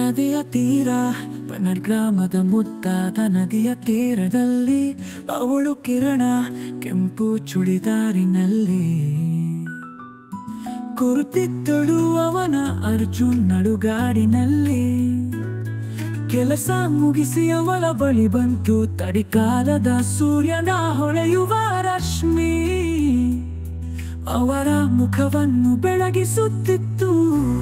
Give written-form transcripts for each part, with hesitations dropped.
ನದಿಯ ತೀರ ಪನ್ನರ್ ಗ್ರಾಮದ ಮುದ್ದಾದ ನದಿಯ ತೀರದಲ್ಲಿ ಅವಳು ಕಿರಣ ಕೆಂಪು ಚುಡಿದಾರಿನಲ್ಲಿ ಕುರುತಿದ್ದಳು ಅವನ ಅರ್ಜುನ್ ನಡುಗಾಡಿನಲ್ಲಿ ಕೆಲಸ ಮುಗಿಸಿ ಅವಳ ಬಳಿ ಬಂತು ತಡಿಕಾಲದ ಸೂರ್ಯನ ಹೊಳೆಯುವ ರಶ್ಮಿ ಅವರ ಮುಖವನ್ನು ಬೆಳಗಿಸುತ್ತಿತ್ತು.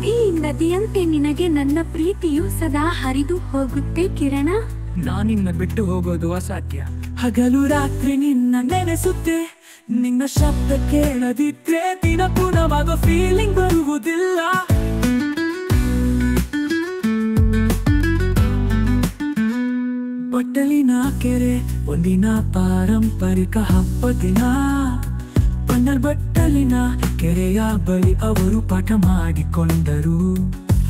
ಈ ನದಿಯಂತೆ ನಿನಗೆ ನನ್ನ ಪ್ರೀತಿಯು ಸದಾ ಹರಿದು ಹೋಗುತ್ತೆ ಕಿರಣ. ನಾನಿನ್ನ ಬಿಟ್ಟು ಹೋಗೋದು ಅಸಾಧ್ಯ. ಹಗಲು ರಾತ್ರಿ ನಿನ್ನ ನೆನೆಸುತ್ತೆ. ನಿನ್ನ ಶಬ್ದ ಕೇಳದಿದ್ರೆ ದಿನ ಪುನವಾಗೋ ಫೀಲಿಂಗ್ ಬರುವುದಿಲ್ಲ. ಬಟ್ಟಲಿನ ಕೆರೆ ಒಂದಿನ ಪಾರಂಪರಿಕ ಹಬ್ಬ ದಿನ. ಪನ್ನರ್ ಬಟ್ಟಲಿನ ಕೆರೆಯ ಬಳಿ ಅವರು ಪಾಠ ಮಾಡಿಕೊಂಡರು.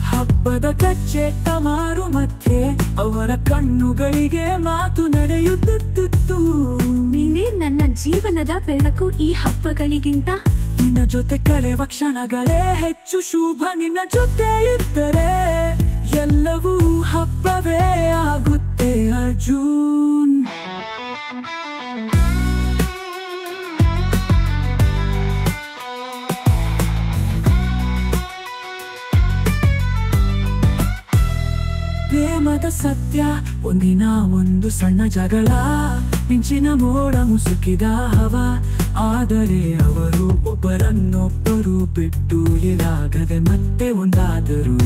ಹಬ್ಬದ ಕಚ್ಚೆ ತಮಾರು ಮಧ್ಯೆ ಅವರ ಕಣ್ಣುಗಳಿಗೆ ಮಾತು ನಡೆಯುತ್ತಿತ್ತು. ನೀನೇ ನನ್ನ ಜೀವನದ ಬೆಳಕು ಈ ಹಬ್ಬಗಳಿಗಿಂತ. ನಿನ್ನ ಜೊತೆ ಕಳೆವ ಕ್ಷಣಗಳೇ ಹೆಚ್ಚು ಶುಭ. ನಿನ್ನ ಜೊತೆ ಇದ್ದರೆ ಎಲ್ಲವೂ ಹಬ್ಬವೇ ಆಗುತ್ತೆ ಅರ್ಜುನ್. ಪ್ರೇಮದ ಸತ್ಯ ಒಂದಿನ ಒಂದು ಸಣ್ಣ ಜಗಳ. ಮಿಂಚಿನ ಮೋಡ ಮುಸುಕಿದ ಹವ. ಆದರೆ ಅವರು ಒಬ್ಬರನ್ನೊಬ್ಬರು ಬಿಟ್ಟು ಇರಾಗದೆ ಮತ್ತೆ ಒಂದಾದರು.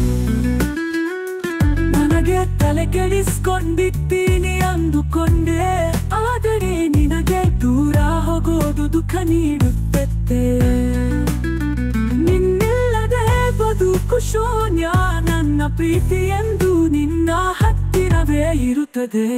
ನನಗೆ ತಲೆ ಕೆಡಿಸ್ಕೊಂಡಿದ್ದೀನಿ ಅಂದುಕೊಂಡೆ. ಆದರೆ ನಿನಗೆ ದೂರ ಹೋಗೋದು ದುಃಖ ನೀಡುತ್ತೆ. ನಿನ್ನಿಲ್ಲದೆ ಬದುಕು ಶೂನ್ಯ. ನನ್ನ ಪ್ರೀತಿ ಎಂದು ನಿನ್ನ ಹತ್ತಿರವೇ ಇರುತ್ತದೆ.